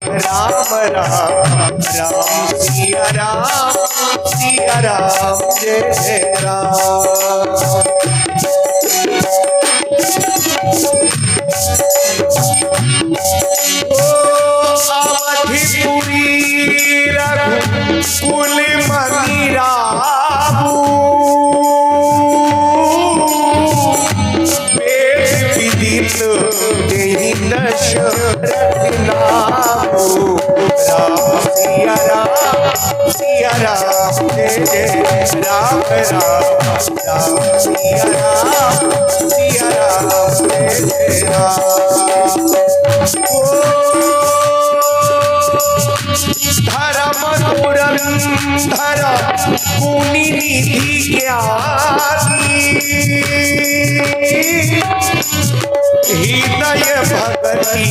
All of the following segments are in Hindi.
राम राम राम सिया राम जय राम। अवधिपुरी रघुकुल मंदिराबू वेद विदित तेहि दशरथ नामु। राम सिया राम जय जय राम राम राम सिया राम जय जय राम। धर्म धुरंधर मुनि निधि ज्ञानी हृदय भगति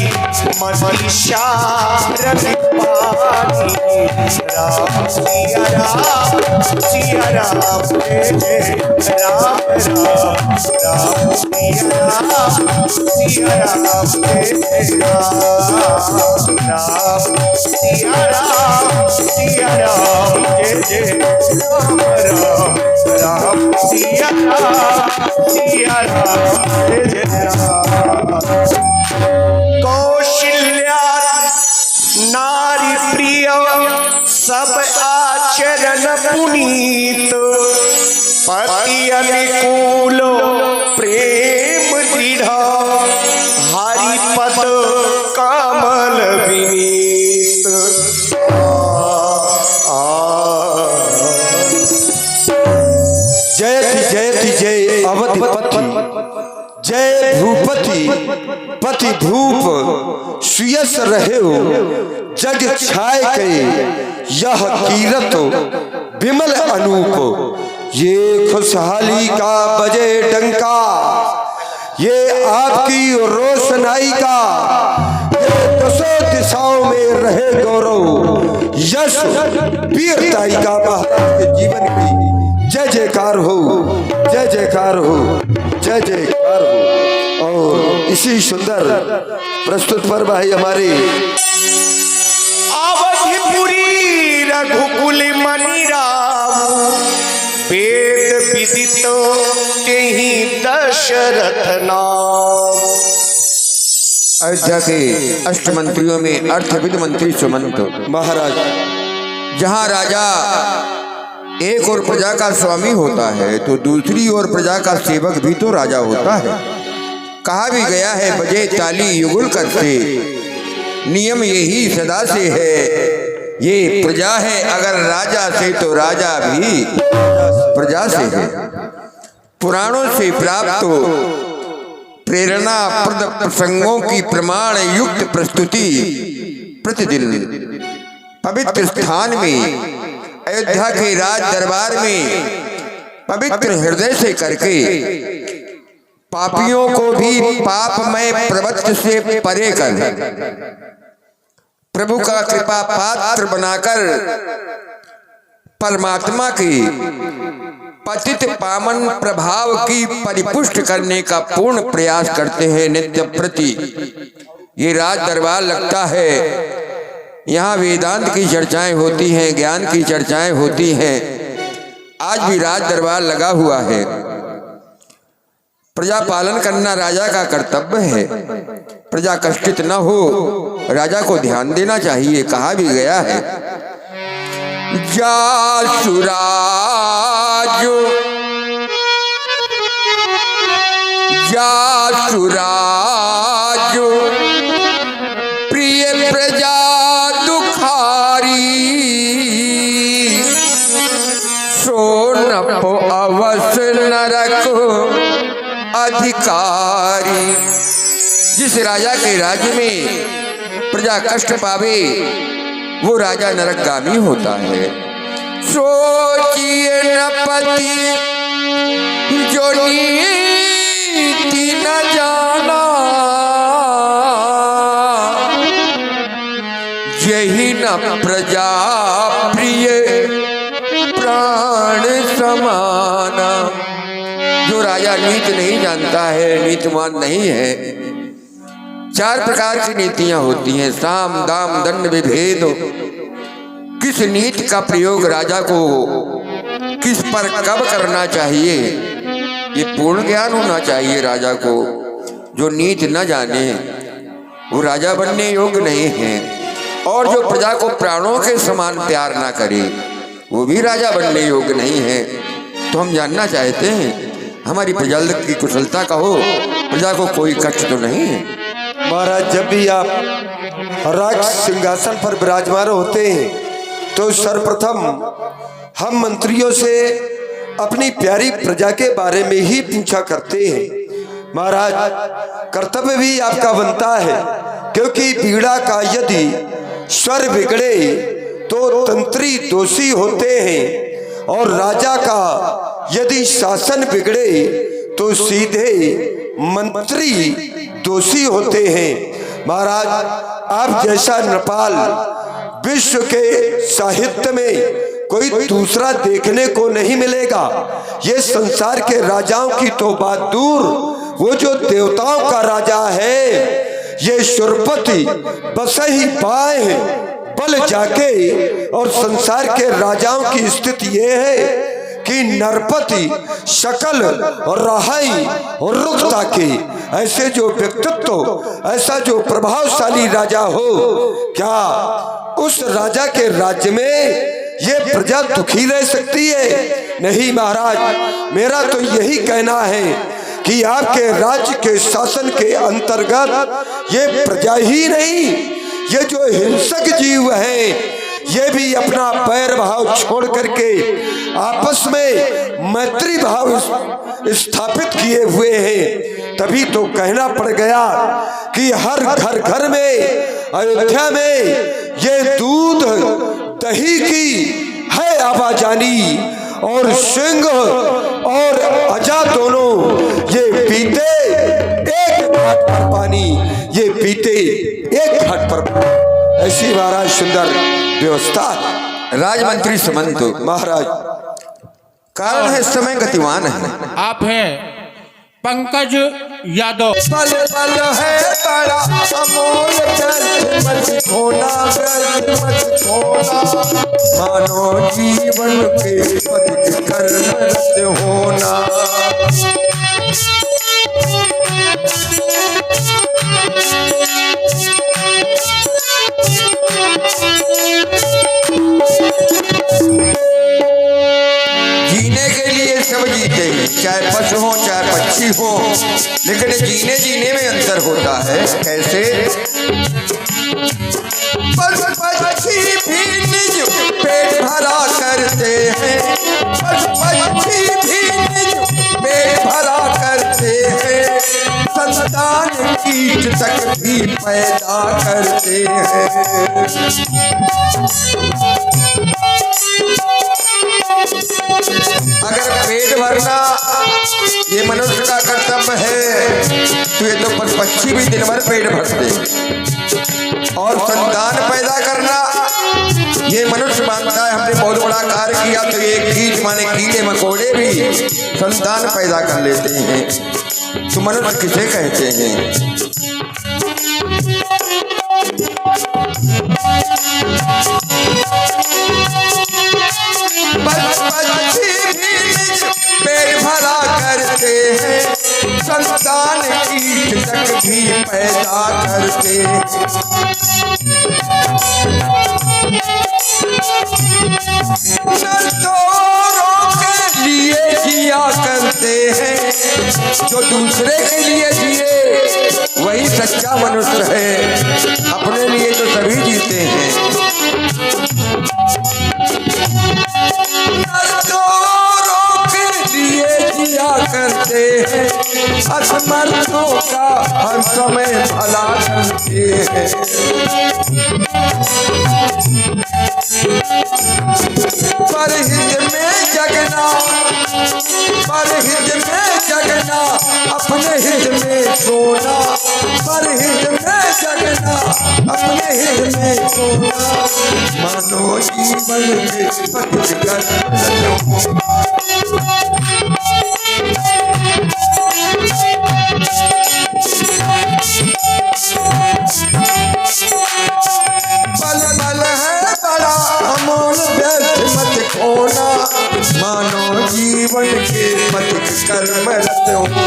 मनीषार पानी। राम सिया राम जय जय राम राम सिया राम जय जय राम सिया राम जय जय राम सिया राम जय जय राम। कौशल्या नारी प्रिय सब आचरण पुनीत पति अनुकूल प्रेम दृढ़ हरिपद कमल विनीत। जयति जयति जय अवधिपति जय भूपति पति भूप सुयस रहे जग छाय के यह कीरत विमल अनूप। ये खुशहाली का बजे डंका ये आपकी रोशनाई का ये दसों दिशाओं में रहे गौरव यश वीरताई का महाराज के जीवन की जय जयकार हो जय जयकार हो जय जयकार हो। और इसी सुंदर प्रस्तुत पर भाई हमारे अवधिपुरी रघुकुल मंदिराबू वेद विदित तेहि दशरथ नाम। अयोध्या के अष्टमंत्रियों में अर्थविद मंत्री सुमंत महाराज जहाँ राजा एक और प्रजा का स्वामी होता है तो दूसरी ओर प्रजा का सेवक भी तो राजा होता है। कहा भी गया है बजे ताली युगल करते नियम यही सदा से है। ये प्रजा है अगर राजा से तो राजा भी प्रजा से है। पुराणों से प्राप्त प्रेरणा प्रद प्रसंगों की प्रमाण युक्त प्रस्तुति प्रतिदिन पवित्र स्थान में अयोध्या के राज दरबार में पवित्र हृदय से करके पापियों को भी पापमय प्रवृत्ति से परे कर प्रभु का कृपा पात्र बनाकर परमात्मा की पतित पावन प्रभाव की परिपुष्ट करने का पूर्ण प्रयास करते हैं नित्य प्रति। ये राज दरबार लगता है, यहाँ वेदांत की चर्चाएं होती हैं, ज्ञान की चर्चाएं होती हैं। आज भी राज दरबार लगा हुआ है। प्रजा पालन करना राजा का कर्तव्य है। प्रजा कष्टित न हो, राजा को ध्यान देना चाहिए। कहा भी गया है जासुराज जासुराज प्रिय प्रजा दुखारी सोनप अवस नरक अधिकारी। जिस राजा के राज्य में प्रजा कष्ट पावे वो राजा नरकगामी होता है। सोचिए नपति जो नीति न जाना यही न प्रजा प्रिय प्राण समाना। जो राजा नीति नहीं जानता है, नीतिमान नहीं है, 4 प्रकार की नीतियां होती हैं, साम दाम दंड विभेद। किस नीति का प्रयोग राजा को किस पर कब करना चाहिए, ये पूर्ण ज्ञान होना चाहिए राजा को। जो नीति न जाने वो राजा बनने योग्य नहीं है, और जो प्रजा को प्राणों के समान प्यार ना करे वो भी राजा बनने योग्य नहीं है। तो हम जानना चाहते हैं हमारी प्रजा की कुशलता का हो, प्रजा को कोई कष्ट तो नहीं है। महाराज, जब भी आप राज सिंहासन पर विराजमान होते हैं तो सर्वप्रथम हम मंत्रियों से अपनी प्यारी प्रजा के बारे में ही पूछा करते हैं। महाराज, कर्तव्य भी आपका बनता है, क्योंकि पीड़ा का यदि स्वर बिगड़े तो तंत्री दोषी होते हैं, और राजा का यदि शासन बिगड़े तो सीधे मंत्री दोषी होते हैं। महाराज, आप जैसा नृपाल विश्व के साहित्य में कोई दूसरा देखने को नहीं मिलेगा। ये संसार के राजाओं की तो बात दूर, वो जो देवताओं का राजा है, ये शूरपति बस ही पाए हैं बल जाके। और संसार के राजाओं की स्थिति ये है कि नरपति शकल और रहाई और रुखता के ऐसे जो व्यक्तित्व, ऐसा जो प्रभावशाली राजा हो, क्या उस राजा के राज्य में ये प्रजा दुखी रह सकती है? नहीं महाराज, मेरा तो यही कहना है कि आपके राज्य के शासन के अंतर्गत ये प्रजा ही नहीं, ये जो हिंसक जीव हैं, ये भी अपना पैर भाव छोड़ करके आपस में मैत्री भाव स्थापित किए हुए हैं। तभी तो कहना पड़ गया कि हर घर घर में अयोध्या में ये दूध दही की है आवाजानी, और सिंह और अजा दोनों ये पीते एक घाट पर पानी, ये पीते एक घाट पर। ऐसी महाराज सुंदर व्यवस्था। राजमंत्री समंत महाराज, कारण है समय गतिवान है। आप हैं पंकज यादव। पल पल है बड़ा अमोल, व्यर्थ मत खोना, व्यर्थ मत खोना, मानो जीवन के पथिक कर्मरत होना। जीने के लिए सब जीते हैं, चाहे पशु हो चाहे पक्षी हो, लेकिन जीने में अंतर होता है। कैसे? पशु पक्षी भी निज पेट भरा करते हैं, पशु पक्षी भी निज पेट भरा करते हैं, संतान कीट तक भी पैदा करते हैं। अगर पेट भरना ये मनुष्य का कर्तव्य है, तो ये तो पक्षी भी दिन भर पेट भरते, और संतान पैदा करना ये मनुष्य मानता है हमने बहुत बड़ा कार्य किया, तो ये कीट माने कीड़े मकोड़े भी संतान पैदा कर लेते हैं। तो मनुष्य किसे कहते हैं? पेट भरा करते हैं, संतान कीट तक भी पैदा करते हैं। संतोरों के लिए जिया करते हैं, जो दूसरे के लिए जिए वही सच्चा मनुष्य है। अपने लिए तो सभी जीते हैं। करते हैं, असमर्थों का हर समय भला करते हैं। परहित में जगना, परहित में जगना, अपने हित में सोना, परहित में जगना, अपने हित में सोना, मानो जीवन के पथिक कर्म। खोना, मानो जीवन के पथिक कर्म रत होना।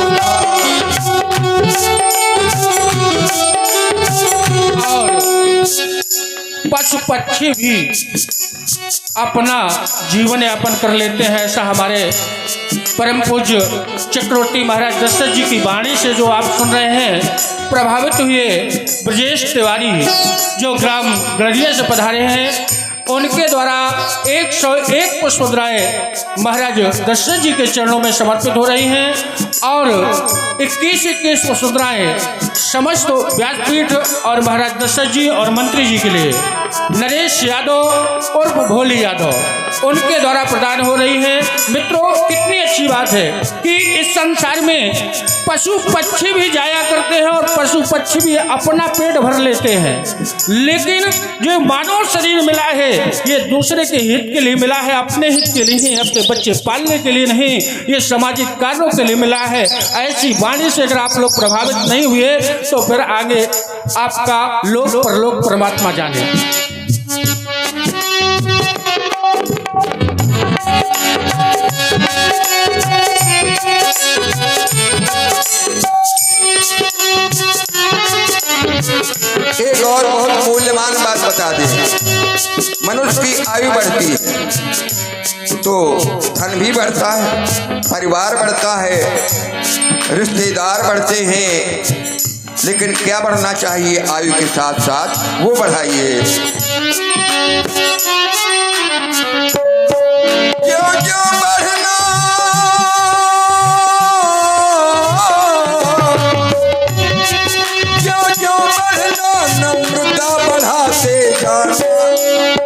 और पशु पक्षी भी अपना जीवन यापन कर लेते हैं। ऐसा हमारे परम पूज्य चक्रवर्ती महाराज दशरथ जी की वाणी से जो आप सुन रहे हैं, प्रभावित हुए ब्रजेश तिवारी जो ग्राम गड़रिया से पधारे हैं, उनके द्वारा 101 पुष्पद्राएं महाराज दशरथ जी के चरणों में समर्पित हो रही हैं और 21 पुष्पद्राएं समस्त व्यासपीठ और महाराज दशरथ जी और मंत्री जी के लिए नरेश यादव उर्फ भोली यादव उनके द्वारा प्रदान हो रही है। मित्रों, कितनी अच्छी बात है कि इस संसार में पशु पक्षी भी जाया करते हैं और पशु पक्षी भी अपना पेट भर लेते हैं, लेकिन जो मानव शरीर मिला है ये दूसरे के हित के लिए मिला है, अपने हित के लिए नहीं, अपने बच्चे पालने के लिए नहीं, ये सामाजिक कार्यों के लिए मिला है। ऐसी वाणी से अगर आप लोग प्रभावित नहीं हुए तो फिर आगे आपका लोक परलोक परमात्मा जाने। एक और बहुत मूल्यवान बात बता दें। मनुष्य की आयु बढ़ती है तो धन भी बढ़ता है, परिवार बढ़ता है, रिश्तेदार बढ़ते हैं, लेकिन क्या बढ़ना चाहिए आयु के साथ साथ? वो बढ़ाइए। जो बढ़ना नम्रता बढ़ाते जाना।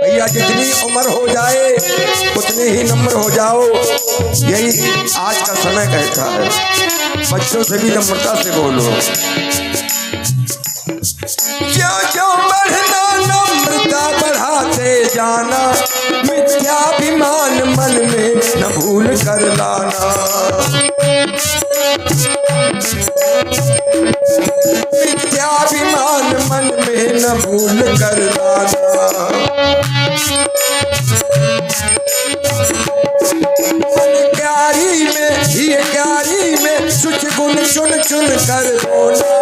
भैया जितनी उम्र हो जाए उतने ही नम्र हो जाओ, यही आज का समय कहता है। बच्चों से भी नम्रता से बोलो। जो बढ़ना नम्रता बढ़ाते जाना, मिथ्याभिमान मन में न भूल कर लाना। मिथ्याभिमान मन में न भूल कर लाना। क्यारी में सुच गुण चुन चुन कर बोला,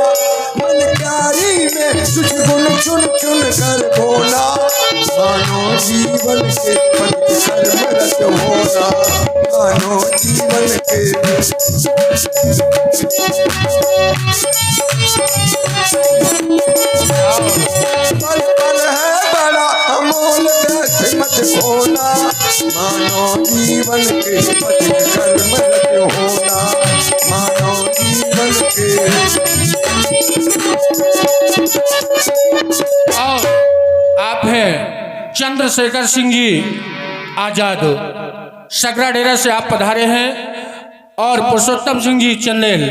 मन क्यारी में सुच गुण चुन चुन कर बोला। मानो जीवन के पथिक कर्म रत होना, मानो जीवन के। पल पल है बड़ा अमूल दस मत खोना, मानो जीवन के पथिक कर्म रत होना, मानो जीवन के। और आप हैं चंद्रशेखर सिंह जी आजाद, सगरा डेरा से आप पधारे हैं, और पुरुषोत्तम सिंह जी चंदेल,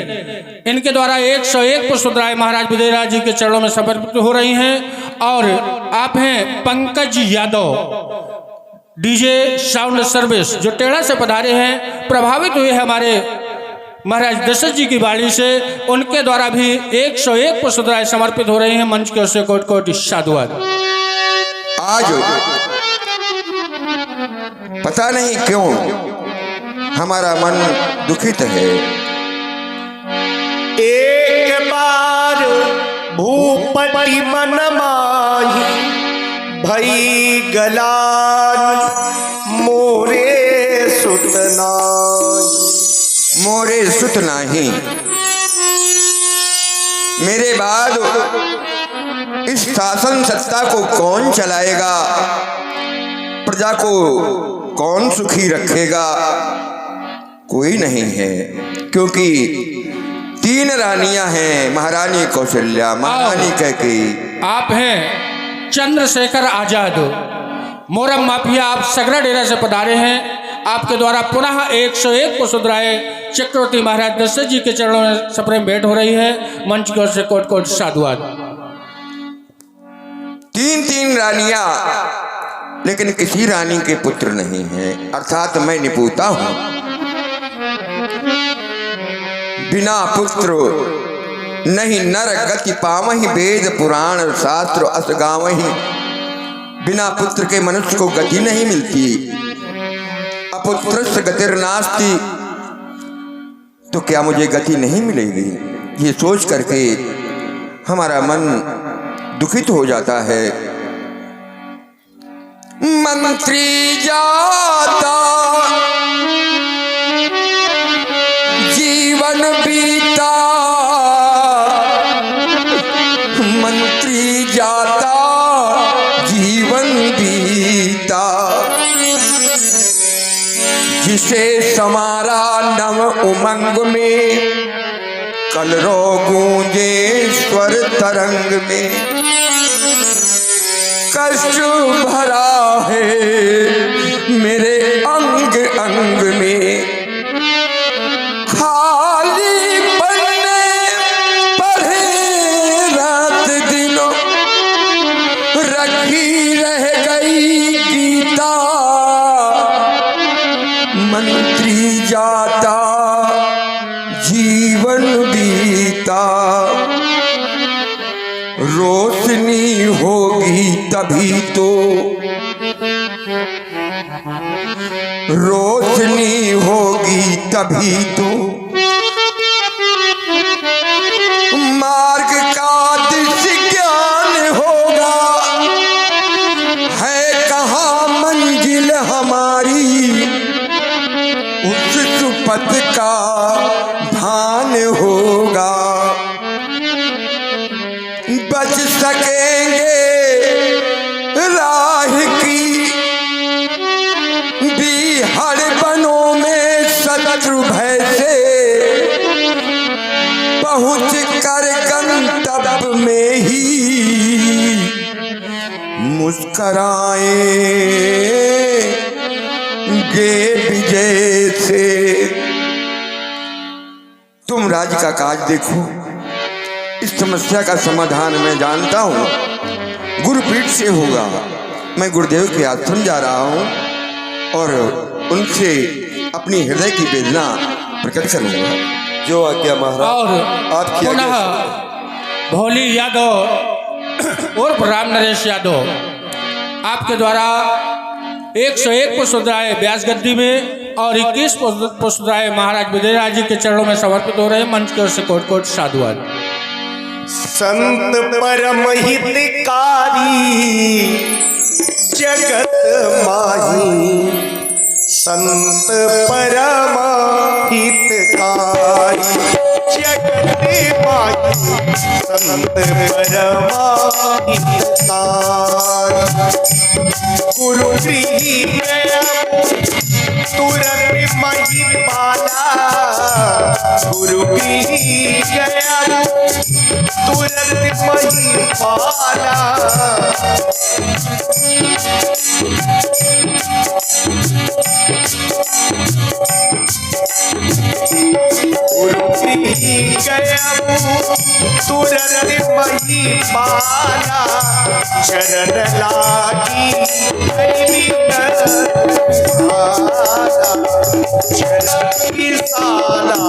इनके द्वारा 101 पुष्पद्राएं महाराज विजयराज जी के चरणों में समर्पित हो रही हैं। और आप हैं Pankaj Yadav, DJ sound service, जो टेढ़ा से पधारे हैं, प्रभावित हुए हमारे महाराज दशरथ जी की वाणी से, उनके द्वारा भी 101 पुष्पद्राएं समर्पित हो रही हैं। मंच की ओर से कोटि कोटि साधुवाद। आज पता नहीं क्यों हमारा मन दुखित है। एक बार भूपति मन माही भई गलान, मोरे सुत नाही। मोरे सुत नाही, मेरे बाद इस शासन सत्ता को कौन चलाएगा? प्रजा को कौन सुखी रखेगा? कोई नहीं है, क्योंकि 3 रानियां हैं, महारानी कौशल्या, महारानी कैकेयी। आप हैं चंद्रशेखर आजाद, मोरम माफिया, आप सगरा डेरा से पधारे हैं। आपके द्वारा पुनः 101 पुष्पद्राएं चक्रवर्ती महाराज दशरथ जी के चरणों में सप्रेम भेंट हो रही है। मंच की ओर से कोटि कोटि साधुवाद। 3 रानियां, लेकिन किसी रानी के पुत्र नहीं है, अर्थात मैं निपुता हूं। बिना पुत्र नहीं नर गति पावहि, वेद पुराण शास्त्र अस गावहि। बिना पुत्र के मनुष्य को गति नहीं मिलती। अपुत्रस्य गतिर्नास्ति, तो क्या मुझे गति नहीं मिलेगी? ये सोच करके हमारा मन दुखित हो जाता है। मंत्री जाता जीवन बीता, मंत्री जाता जीवन बीता, जिसे समारा नव उमंग में, कलरो गूंजे स्वर तरंग में। कष्ट भरा है मेरे अंग अंग में, खाली पन्ने पढ़े रात दिनों, रखी रह गई गीता। मंत्री जाता जीवन बीता, रोशनी होगी तभी तो, रोशनी होगी तभी तो, मार्ग का दृश्य ज्ञान होगा। है कहाँ मंजिल हमारी, उस सुपथ का भान होगा। बच सकेंगे राह की बिहड़ बनों में, शत्रु भय से पहुँच कर गंतव्य में ही मुस्कराएंगे विजय से। तुम राज्य का काज देखो, इस समस्या का समाधान मैं जानता हूँ गुरुपीठ से होगा। मैं गुरुदेव के आश्रम जा रहा हूँ और उनसे अपनी हृदय की वेदना प्रकट करूँगा। जो आज्ञा महाराज। और आपकी पुनः आज्ञा। भोली यादव और राम नरेश यादव आपके द्वारा 101 पुष्पराय व्यास गद्दी में और 21 पुष्पराय महाराज विजयराज जी के चरणों में समर्पित हो रहे हैं। मंच की ओर से कोट कोट साधुवाद। संत परम हितकारी जगत माही, संत परम हितकारी जगत माही, संत परम हितकारी। गुरु गृह तुरंत महिपाला, गुरु गृह तुरंत महिपाला। गुरु गृह तुरंत महिपाला, चरण लागी चरण की साला।